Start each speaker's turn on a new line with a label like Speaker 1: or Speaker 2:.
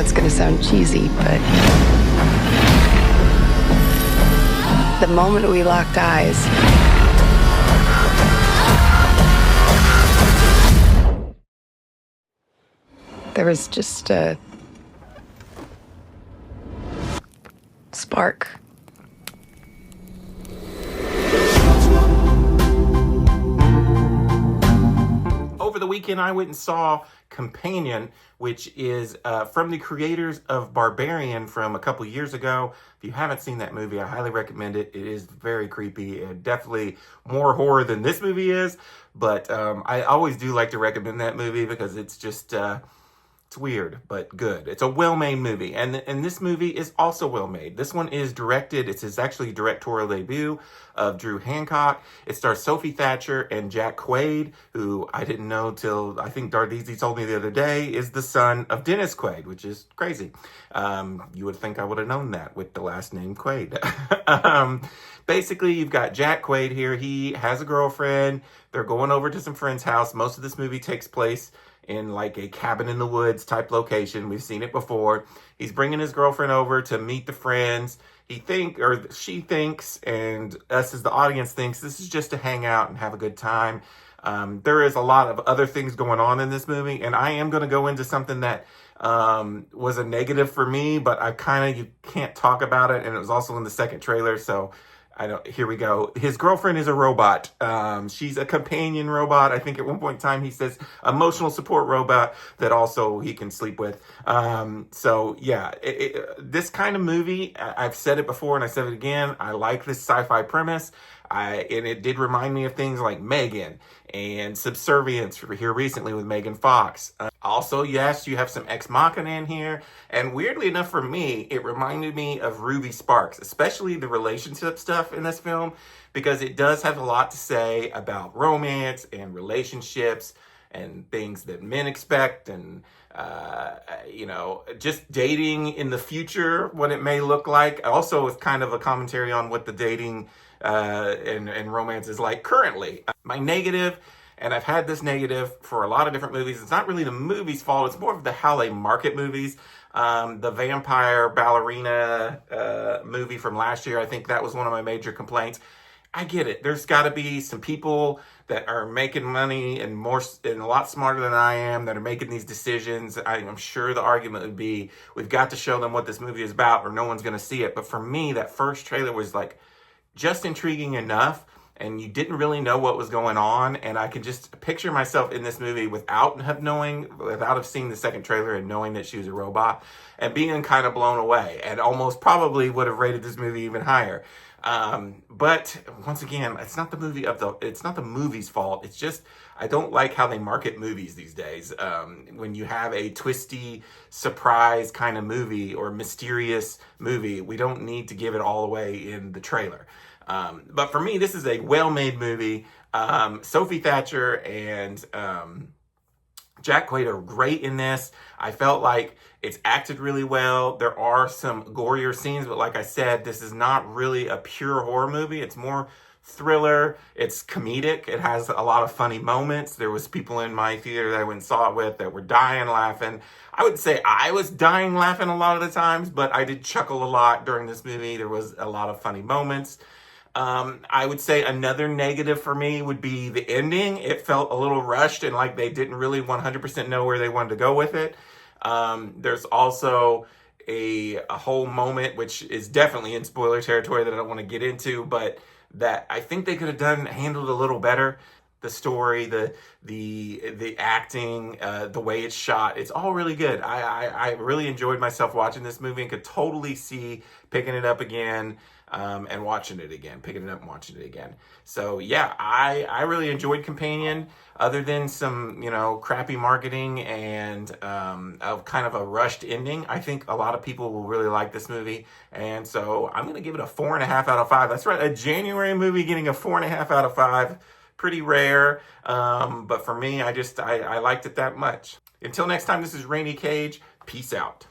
Speaker 1: it's gonna sound cheesy, but the moment we locked eyes, there was just a spark.
Speaker 2: Over the weekend, I went and saw Companion, which is from the creators of Barbarian from a couple years ago. If you haven't seen that movie, I highly recommend it. It is very creepy and definitely more horror than this movie is. But I always do like to recommend that movie because it's just... it's weird, but good. It's a well-made movie, and this movie is also well-made. This one is directed, it's his actually directorial debut of Drew Hancock. It stars Sophie Thatcher and Jack Quaid, who I didn't know till, I think Dardisi told me the other day, is the son of Dennis Quaid, which is crazy. You would think I would have known that with the last name Quaid. Basically, you've got Jack Quaid here. He has a girlfriend. They're going over to some friend's house. Most of this movie takes place in like a cabin in the woods type location. We've seen it before. He's bringing his girlfriend over to meet the friends. She thinks, and us as the audience thinks, this is just to hang out and have a good time. There is a lot of other things going on in this movie, and I am going to go into something that was a negative for me, but you can't talk about it, and it was also in the second trailer, so here we go. His girlfriend is a robot. She's a companion robot. I think at one point in time he says emotional support robot that also he can sleep with. So yeah, this kind of movie, I've said it before and I said it again. I like this sci-fi premise. And it did remind me of things like Megan and Subservience here recently with Megan Fox. Also, yes, you have some Ex Machina in here. And weirdly enough for me, it reminded me of Ruby Sparks, especially the relationship stuff in this film, because it does have a lot to say about romance and relationships and things that men expect and, just dating in the future, what it may look like. Also, it's kind of a commentary on what the dating and romance is like currently. My negative, and I've had this negative for a lot of different movies, it's not really the movie's fault, it's more of how they market movies. The Vampire Ballerina movie from last year, I think that was one of my major complaints. I get it. There's got to be some people that are making money and a lot smarter than I am that are making these decisions. I'm sure the argument would be, we've got to show them what this movie is about or no one's going to see it. But for me, that first trailer was like just intriguing enough, and you didn't really know what was going on. And I could just picture myself in this movie without have seen the second trailer and knowing that she was a robot and being kind of blown away, and almost probably would have rated this movie even higher. But once again, it's not the movie's fault. It's just, I don't like how they market movies these days. When you have a twisty surprise kind of movie or mysterious movie, we don't need to give it all away in the trailer. But for me, this is a well-made movie. Sophie Thatcher and, Jack Quaid are great in this. I felt like it's acted really well. There are some gorier scenes, but like I said, this is not really a pure horror movie. It's more thriller. It's comedic. It has a lot of funny moments. There was people in my theater that I went and saw it with that were dying laughing. I would say I was dying laughing a lot of the times, but I did chuckle a lot during this movie. There was a lot of funny moments. I would say another negative for me would be the ending. It felt a little rushed and like they didn't really 100% know where they wanted to go with it. There's also a whole moment, which is definitely in spoiler territory that I don't want to get into, but that I think they could have handled a little better. The story, the acting, the way it's shot, it's all really good. I really enjoyed myself watching this movie and could totally see picking it up again and watching it again, picking it up and watching it again. So yeah, I really enjoyed Companion, other than some, crappy marketing and kind of a rushed ending. I think a lot of people will really like this movie. And so I'm going to give it a 4.5 out of 5. That's right. A January movie getting a 4.5 out of 5. Pretty rare. But for me, I liked it that much. Until next time, this is Rainy Cage. Peace out.